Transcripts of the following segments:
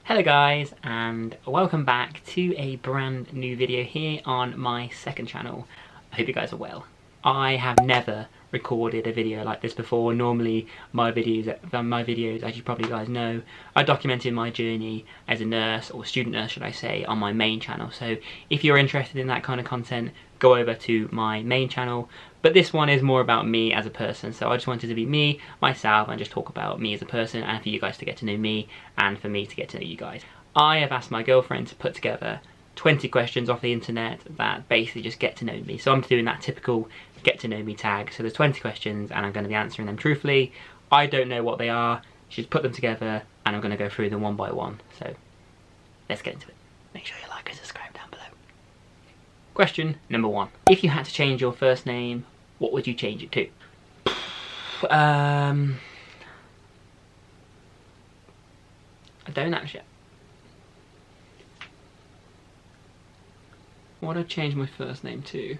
Hello guys, and welcome back to a brand new video here on my second channel. I hope you guys are well. I have never recorded a video like this before. Normally my videos, as you probably guys know, are documenting my journey as a nurse, or student nurse should I say, on my main channel. So if you're interested in that kind of content, go over to my main channel. But this one is more about me as a person, so I just wanted to be me, myself, and just talk about me as a person, and for you guys to get to know me, and for me to get to know you guys. I have asked my girlfriend to put together 20 questions off the internet that basically just get to know me. So I'm doing that typical get to know me tag. So there's 20 questions and I'm going to be answering them truthfully. I don't know what they are. She's put them together and I'm going to go through them one by one. So let's get into it. Make sure you like and subscribe down below. Question number 1. If you had to change your first name, what would you change it to? I don't actually. What would I change my first name to?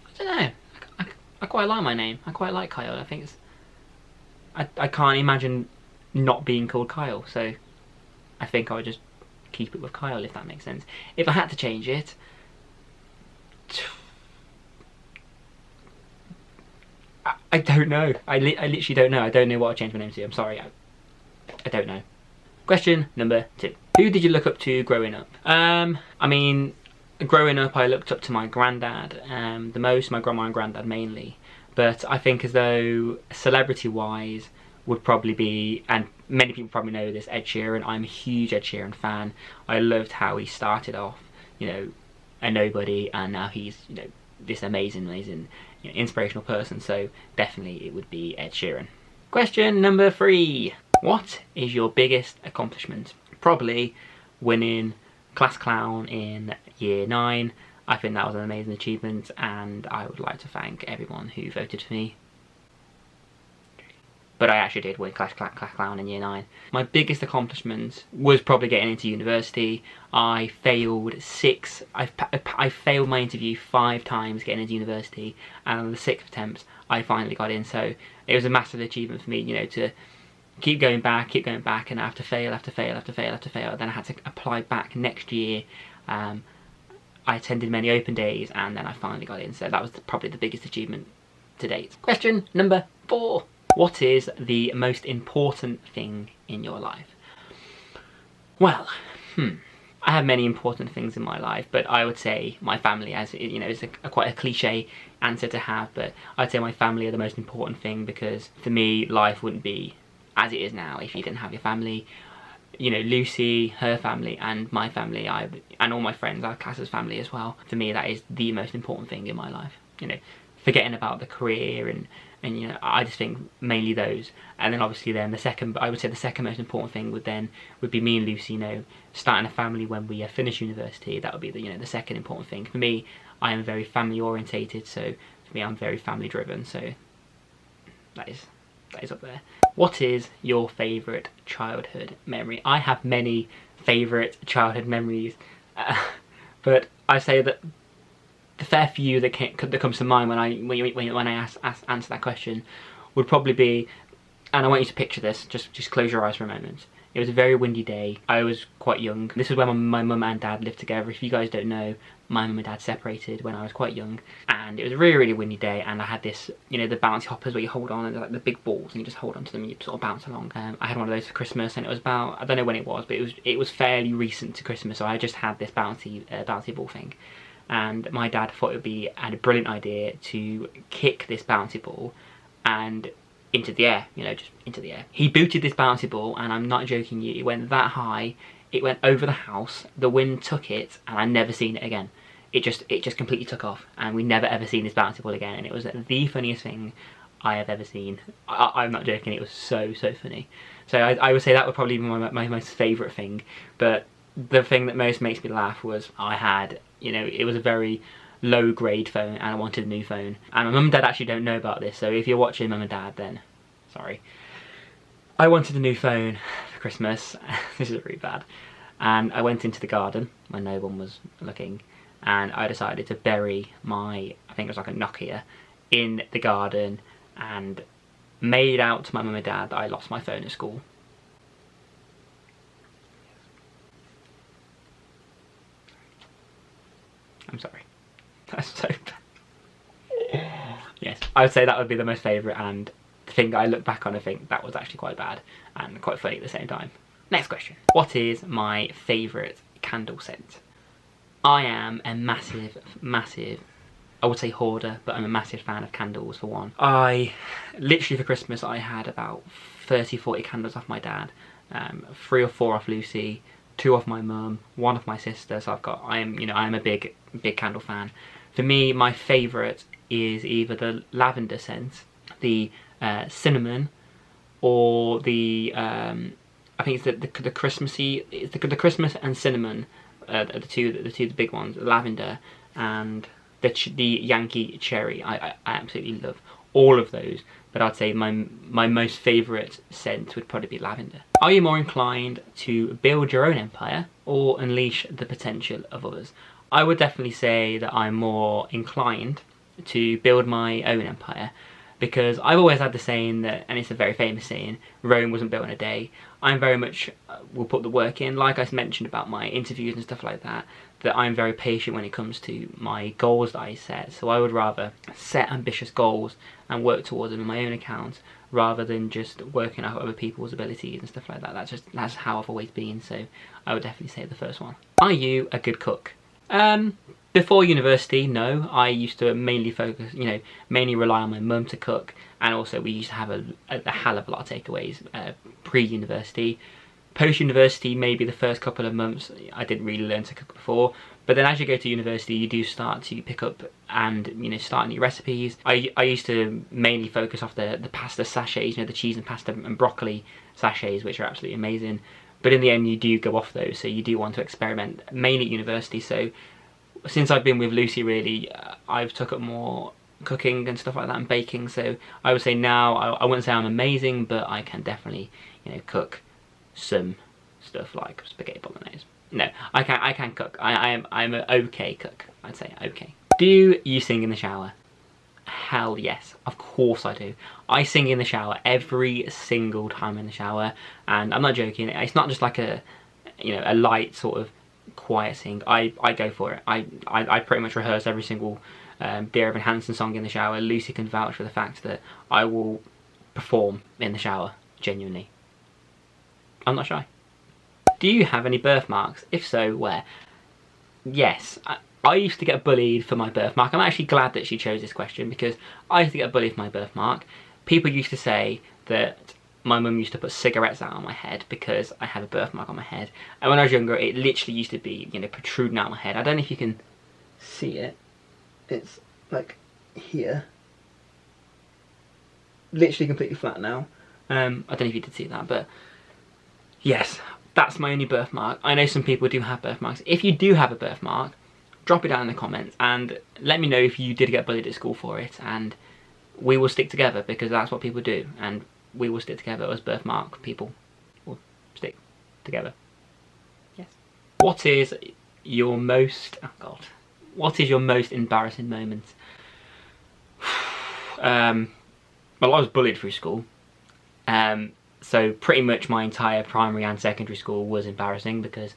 I don't know. I quite like my name. I quite like Kyle. I think it's... I can't imagine not being called Kyle, so I think I would just keep it with Kyle, if that makes sense. If I had to change it... I don't know. I literally don't know. I don't know what I'd change my name to. I'm sorry. I don't know. Question number 2. Who did you look up to growing up? I mean, growing up I looked up to my granddad the most, my grandma and granddad mainly. But I think as though celebrity-wise would probably be, and many people probably know this, Ed Sheeran. I'm a huge Ed Sheeran fan. I loved how he started off, you know, a nobody, and now he's, you know, this amazing, you know, inspirational person. So definitely it would be Ed Sheeran. Question number 3. What is your biggest accomplishment? Probably winning class clown in year 9. I think that was an amazing achievement, and I would like to thank everyone who voted for me. But I actually did win class clown in year 9. My biggest accomplishment was probably getting into university. I failed I failed my interview 5 times getting into university, and on the 6th attempt I finally got in. So it was a massive achievement for me, you know, to keep going back, and after fail, then I had to apply back next year. I attended many open days, and then I finally got in. So that was probably the biggest achievement to date. Question number 4. What is the most important thing in your life? Well, I have many important things in my life, but I would say my family, as you know, is quite a cliche answer to have, but I'd say my family are the most important thing, because for me, life wouldn't be as it is now if you didn't have your family. You know, Lucy, her family, and my family, and all my friends, our class as family as well. For me, that is the most important thing in my life. You know, forgetting about the career and you know, I just think mainly those. And then obviously then the second, I would say the second most important thing would be me and Lucy, you know, starting a family when we finish university. That would be the, you know, the second important thing. For me, I am very family orientated, so for me I'm very family driven, so that is up there. What is your favourite childhood memory? I have many favourite childhood memories, but I say that the fair few that comes to mind when I answer that question would probably be, and I want you to picture this, just close your eyes for a moment. It was a very windy day. I was quite young. This was when my mum and dad lived together. If you guys don't know, my mum and dad separated when I was quite young, and it was a really, really windy day, and I had this, you know, the bouncy hoppers where you hold on, and they're like the big balls, and you just hold on to them and you sort of bounce along. I had one of those for Christmas, and it was about, I don't know when it was, but it was fairly recent to Christmas, so I just had this bouncy ball thing. And my dad thought had a brilliant idea to kick this bouncy ball and into the air, you know, just into the air. He booted this bouncy ball, and I'm not joking you, it went that high, it went over the house, the wind took it, and I never seen it again. It just completely took off, and we never ever seen this bouncy ball again, and it was the funniest thing I have ever seen. I'm not joking, it was so funny. So I would say that would probably be my most favourite thing. But the thing that most makes me laugh was I had, you know, it was a very low grade phone, and I wanted a new phone. And my mum and dad actually don't know about this, so if you're watching, mum and dad, then sorry. I wanted a new phone for Christmas. This is really bad. And I went into the garden when no one was looking, and I decided to bury my, I think it was like a Nokia, in the garden, and made out to my mum and dad that I lost my phone at school. I'm sorry. That's so bad. Yes, I would say that would be the most favourite, and the thing that I look back on, I think that was actually quite bad and quite funny at the same time. Next question. What is my favourite candle scent? I am a massive, I would say hoarder, but I'm a massive fan of candles for one. Literally for Christmas, I had about 30, 40 candles off my dad. 3 or 4 off Lucy, 2 off my mum, 1 off my sister. So I am a big candle fan. For me, my favourite is either the lavender scent, the cinnamon, or the I think it's the Christmassy. It's the Christmas and cinnamon, the two big ones. Lavender and the Yankee cherry. I absolutely love all of those. But I'd say my most favourite scent would probably be lavender. Are you more inclined to build your own empire or unleash the potential of others? I would definitely say that I'm more inclined to build my own empire, because I've always had the saying that, and it's a very famous saying, Rome wasn't built in a day. I'm very much will put the work in, like I mentioned about my interviews and stuff like that I'm very patient when it comes to my goals that I set. So I would rather set ambitious goals and work towards them in my own account, rather than just working out other people's abilities and stuff like that. That's how I've always been, so I would definitely say the first one. Are you a good cook? Before university, no. I used to mainly focus, mainly rely on my mum to cook, and also we used to have a hell of a lot of takeaways pre-university. Post-university, maybe the first couple of months, I didn't really learn to cook before, but then as you go to university, you do start to pick up and, start new recipes. I used to mainly focus off the pasta sachets, the cheese and pasta and broccoli sachets, which are absolutely amazing. But in the end, you do go off those, so you do want to experiment, mainly at university. So since I've been with Lucy, really, I've took up more cooking and stuff like that and baking. So I would say now, I wouldn't say I'm amazing, but I can definitely, cook some stuff like spaghetti bolognese. No, I can cook. I'm an okay cook. I'd say okay. Do you sing in the shower? Hell yes, of course I do. I sing in the shower every single time in the shower, and I'm not joking. It's not just like a light sort of quiet sing. I go for it. I pretty much rehearse every single Dear Evan Hansen song in the shower. Lucy can vouch for the fact that I will perform in the shower, genuinely. I'm not shy. Do you have any birthmarks? If so, where? Yes, I used to get bullied for my birthmark. I'm actually glad that she chose this question, because I used to get bullied for my birthmark. People used to say that my mum used to put cigarettes out on my head because I had a birthmark on my head. And when I was younger, it literally used to be, protruding out my head. I don't know if you can see it. It's like here. Literally completely flat now. I don't know if you did see that, but yes, that's my only birthmark. I know some people do have birthmarks. If you do have a birthmark, drop it down in the comments and let me know if you did get bullied at school for it, and we will stick together, because that's what people do, and we will stick together as birthmark people. Will stick together. Yes. What is your most embarrassing moment? Well, I was bullied through school. So pretty much my entire primary and secondary school was embarrassing, because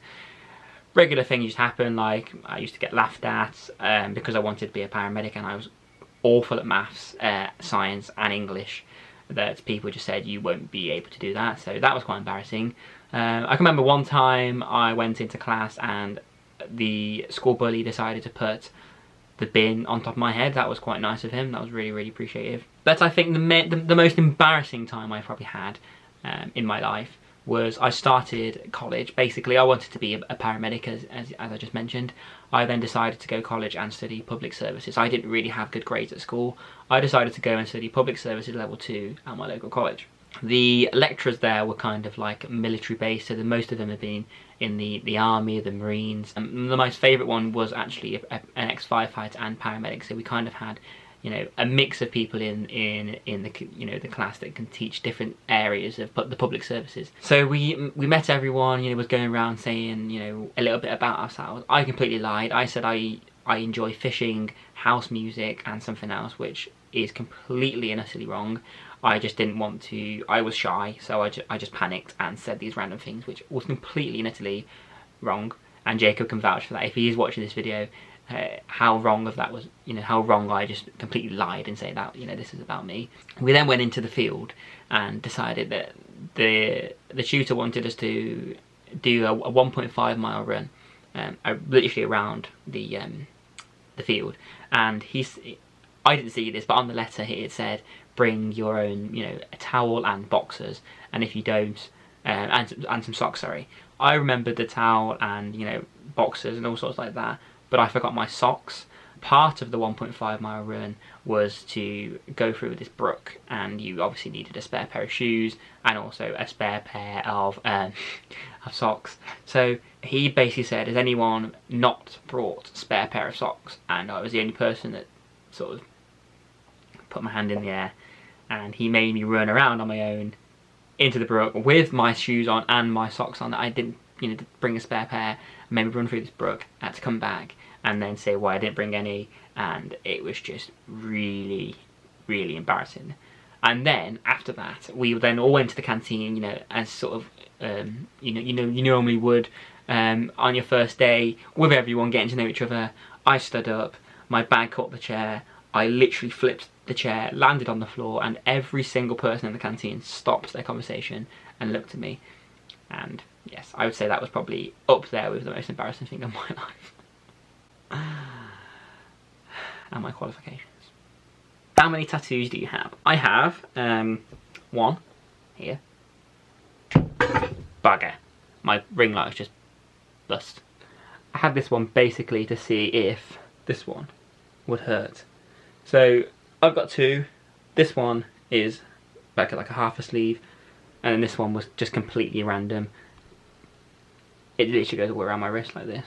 regular things used to happen, like I used to get laughed at because I wanted to be a paramedic, and I was awful at maths, science and English, that people just said you won't be able to do that. So that was quite embarrassing. I can remember one time I went into class and the school bully decided to put the bin on top of my head. That was quite nice of him. That was really, really appreciative. But I think the most embarrassing time I probably had in my life was I started college. Basically, I wanted to be a paramedic, as I just mentioned. I then decided to go to college and study public services. I didn't really have good grades at school. I decided to go and study public services level 2 at my local college. The lecturers there were kind of like military based, so most of them had been in the army, the marines. And the most favourite one was actually an ex-firefighter and paramedic, so we kind of had a mix of people in the class that can teach different areas of the public services. So we met everyone, was going around saying, a little bit about ourselves. I completely lied. I said I enjoy fishing, house music and something else, which is completely and utterly wrong. I just didn't want to, I was shy, so I just panicked and said these random things, which was completely and utterly wrong. And Jacob can vouch for that. If he is watching this video, how wrong of that was, how wrong I just completely lied and say that, this is about me. We then went into the field and decided that the tutor wanted us to do a 1.5 mile run, literally around the field. And I didn't see this, but on the letter it said, bring your own, a towel and boxers, and if you don't, and some socks, sorry. I remembered the towel and, boxers and all sorts like that, but I forgot my socks. Part of the 1.5 mile run was to go through this brook, and you obviously needed a spare pair of shoes and also a spare pair of socks. So he basically said, has anyone not brought a spare pair of socks? And I was the only person that sort of put my hand in the air, and he made me run around on my own into the brook with my shoes on and my socks on that I didn't bring a spare pair, and made me run through this brook. I had to come back and then say why I didn't bring any, and it was just really, really embarrassing. And then after that, we then all went to the canteen, as sort of, you normally would on your first day with everyone getting to know each other. I stood up, my bag caught the chair, I literally flipped the chair, landed on the floor, and every single person in the canteen stopped their conversation and looked at me. And yes, I would say that was probably up there with the most embarrassing thing of my life. And my qualifications. How many tattoos do you have? I have one here. Bugger. My ring light was just bust. I had this one basically to see if this one would hurt. So I've got two. This one is like a half a sleeve, and then this one was just completely random. It literally goes all around my wrist like this.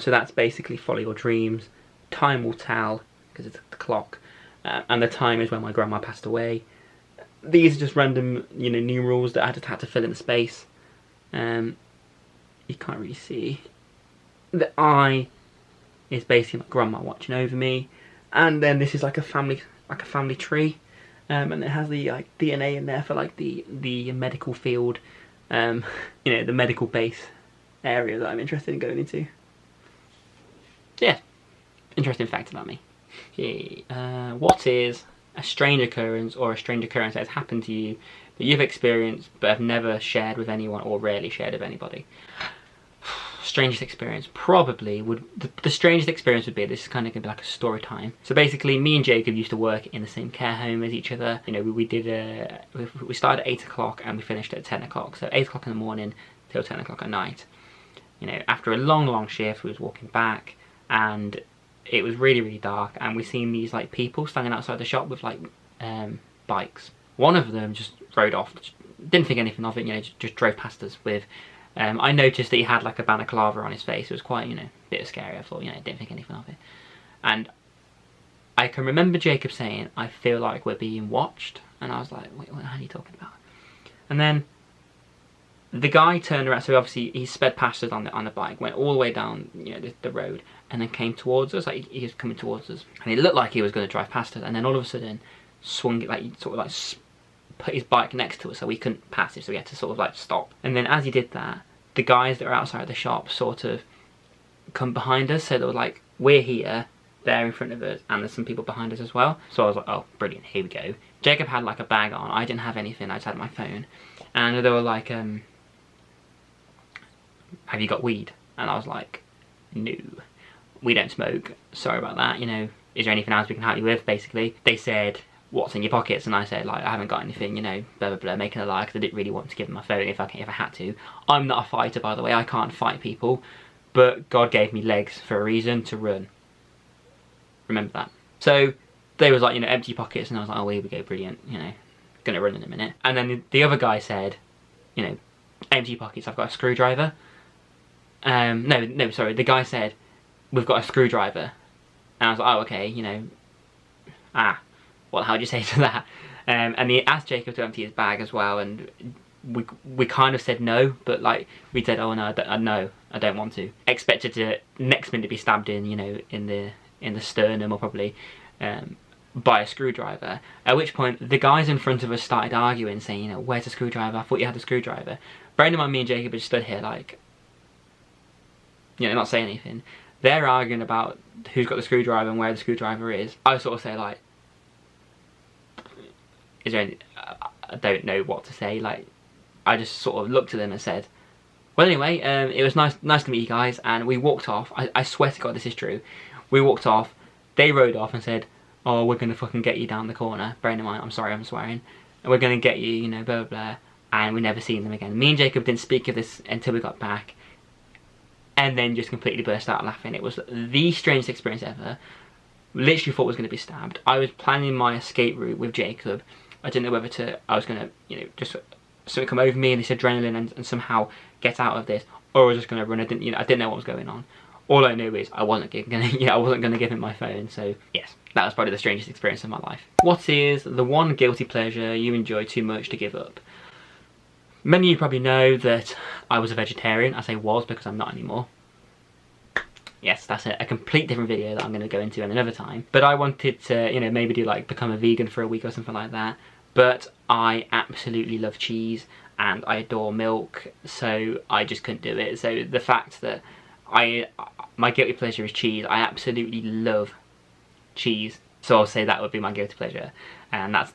So that's basically follow your dreams. Time will tell, because it's the clock, and the time is when my grandma passed away. These are just random, numerals that I had to fill in the space. You can't really see. The eye is basically my grandma watching over me, and then this is like a family tree, and it has the DNA in there for the medical field, the medical base area that I'm interested in going into. Yeah, interesting fact about me. Okay, what is a strange occurrence or a strange occurrence that has happened to you that you've experienced but have never shared with anyone or rarely shared with anybody? Strangest experience probably would, the strangest experience would be, this is kind of going to be like a story time. So basically, me and Jacob used to work in the same care home as each other. We started at 8 o'clock and we finished at 10 o'clock. So 8 o'clock in the morning till 10 o'clock at night. After a long shift, we was walking back, and it was really, really dark, and we seen these people standing outside the shop with bikes. One of them just rode off, didn't think anything of it, just drove past us with. I noticed that he had a balaclava on his face. It was quite, a bit scary. I thought, didn't think anything of it. And I can remember Jacob saying, I feel like we're being watched. And I was like, wait, what are you talking about? And then the guy turned around, so obviously he sped past us on the bike, went all the way down, the road, and then came towards us, he was coming towards us. And it looked like he was going to drive past us, and then all of a sudden, swung it, put his bike next to us so we couldn't pass it, so we had to stop. And then as he did that, the guys that were outside the shop sort of come behind us, so they were like, we're here, they're in front of us, and there's some people behind us as well. So I was like, oh, brilliant, here we go. Jacob had a bag on, I didn't have anything, I just had my phone. And they were like, have you got weed? And I was like, no, we don't smoke, sorry about that, is there anything else we can help you with, basically. They said, what's in your pockets? And I said, I haven't got anything, blah blah blah, making a lie, because I didn't really want to give them my phone if I had to. I'm not a fighter, by the way, I can't fight people, but God gave me legs for a reason to run. Remember that. So they was like, empty pockets, and I was like, oh, here we go, brilliant, gonna run in a minute. And then the other guy said, empty pockets, I've got a screwdriver. No, sorry, the guy said, we've got a screwdriver. And I was like, oh, okay, how do you say to that? And he asked Jacob to empty his bag as well, and we kind of said no, but we said, oh no, I don't want to. Expected to next minute be stabbed in, in the sternum, or probably by a screwdriver. At which point the guys in front of us started arguing, saying, where's the screwdriver? I thought you had the screwdriver. Bearing in mind, me and Jacob had stood here not saying anything. they're arguing about who's got the screwdriver and where the screwdriver is. I sort of say like, is there any, I don't know what to say. Like, I just sort of looked at them and said, well anyway, it was nice to meet you guys, and we walked off. I swear to God this is true. We walked off, they rode off and said, oh, we're gonna fucking get you down the corner. Bearing in mind, I'm sorry, I'm swearing. And we're gonna get you, you know, blah, blah, blah. And we never seen them again. Me and Jacob didn't speak of this until we got back, and then just completely burst out laughing. It was the strangest experience ever. Literally thought I was gonna be stabbed. I was planning my escape route with Jacob. I didn't know whether I was gonna, you know, just something come over me and this adrenaline and somehow get out of this, or I was just gonna run. I didn't know what was going on. All I knew is I wasn't gonna give him my phone. So yes, that was probably the strangest experience of my life. What is the one guilty pleasure you enjoy too much to give up? Many of you probably know that I was a vegetarian. I say was because I'm not anymore. Yes, that's a complete different video that I'm going to go into another time. But I wanted to, you know, maybe do like become a vegan for a week or something like that. But I absolutely love cheese and I adore milk, so I just couldn't do it. So the fact that my guilty pleasure is cheese, I absolutely love cheese. So I'll say that would be my guilty pleasure, and that's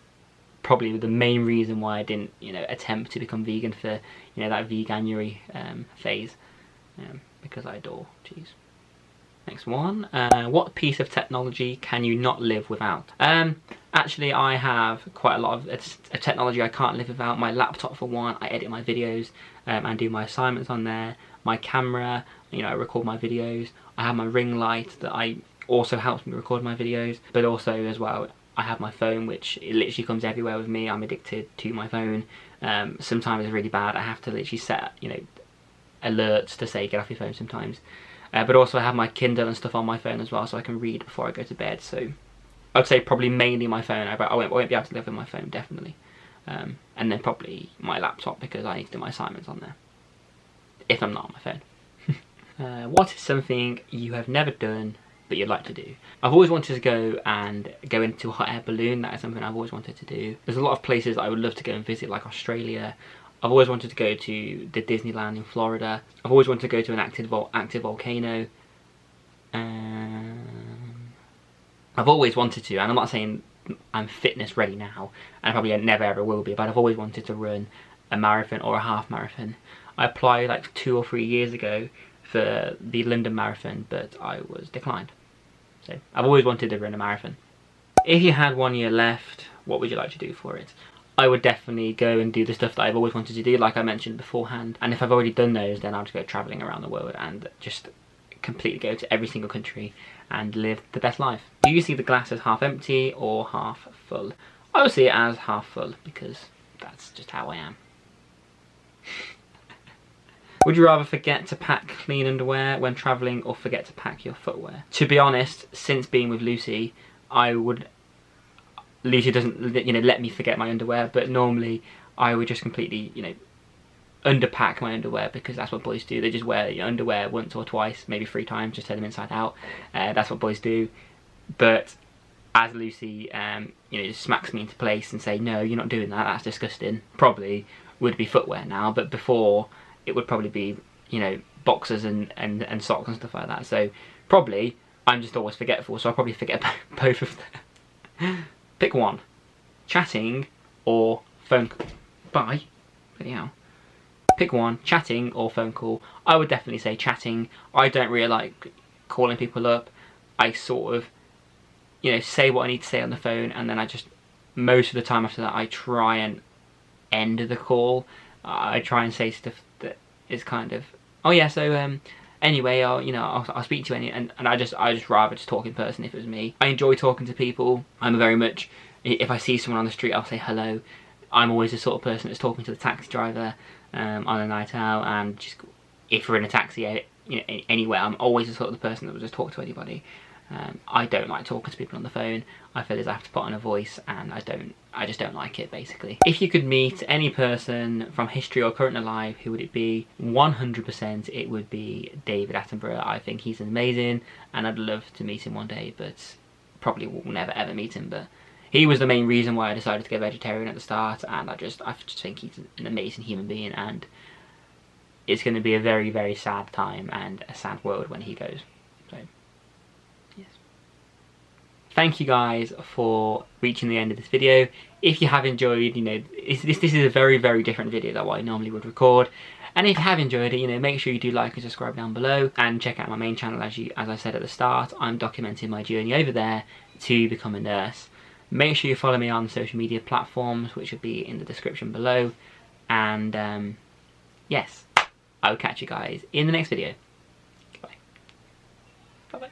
probably the main reason why I didn't, you know, attempt to become vegan for, you know, that veganuary phase, because I adore cheese. Next one, what piece of technology can you not live without? Actually, I have quite a lot of technology I can't live without. My laptop for one, I edit my videos and do my assignments on there. My camera, you know, I record my videos. I have my ring light that also helps me record my videos, but also as well, I have my phone, which it literally comes everywhere with me. I'm addicted to my phone. Sometimes it's really bad. I have to literally set, you know, alerts to say get off your phone sometimes. But also I have my Kindle and stuff on my phone as well, so I can read before I go to bed. So I'd say probably mainly my phone. I won't be able to live with my phone, definitely. And then probably my laptop, because I need to do my assignments on there, if I'm not on my phone. What is something you have never done but you'd like to do? I've always wanted to go into a hot air balloon. That is something I've always wanted to do. There's a lot of places I would love to go and visit, like Australia. I've always wanted to go to the Disneyland in Florida. I've always wanted to go to an active volcano. I've always wanted to, and I'm not saying I'm fitness ready now, and I probably never ever will be, but I've always wanted to run a marathon or a half marathon. I applied like 2 or 3 years ago for the London Marathon, but I was declined. So I've always wanted to run a marathon. If you had 1 year left, what would you like to do for it? I would definitely go and do the stuff that I've always wanted to do, like I mentioned beforehand. And if I've already done those, then I'll just go travelling around the world and just completely go to every single country and live the best life. Do you see the glass as half empty or half full? I would see it as half full, because that's just how I am. Would you rather forget to pack clean underwear when travelling or forget to pack your footwear? To be honest, since being with Lucy, Lucy doesn't, you know, let me forget my underwear, but normally I would just completely, you know, underpack my underwear, because that's what boys do. They just wear your underwear once or twice, maybe 3 times, just turn them inside out. That's what boys do. But as Lucy, you know, just smacks me into place and say, no, you're not doing that, that's disgusting, probably would be footwear now, but before it would probably be, you know, boxers and socks and stuff like that. So probably I'm just always forgetful, so I'll probably forget both of them. Pick one. Chatting or phone call. Bye. Bloody hell. Pick one. Chatting or phone call. I would definitely say chatting. I don't really like calling people up. I sort of, you know, say what I need to say on the phone, and then I just, most of the time after that, I try and end the call. I try and say stuff that is kind of, oh yeah, so anyway, I'll speak to you, and I just rather just talk in person if it was me. I enjoy talking to people. I'm very much, if I see someone on the street, I'll say hello. I'm always the sort of person that's talking to the taxi driver on a night out, and just if we're in a taxi, you know, anywhere, I'm always the sort of the person that will just talk to anybody. I don't like talking to people on the phone. I feel as I have to put on a voice, and I just don't like it, basically. If you could meet any person from history or current alive, who would it be? 100% it would be David Attenborough. I think he's amazing, and I'd love to meet him one day, but probably will never ever meet him. But he was the main reason why I decided to go vegetarian at the start, and I just think he's an amazing human being, and it's going to be a very, very sad time and a sad world when he goes. So thank you guys for reaching the end of this video. If you have enjoyed, you know, this is a very, very different video than what I normally would record. And if you have enjoyed it, you know, make sure you do like and subscribe down below, and check out my main channel. As I said at the start, I'm documenting my journey over there to become a nurse. Make sure you follow me on social media platforms, which will be in the description below. And yes, I'll catch you guys in the next video. Bye. Bye-bye.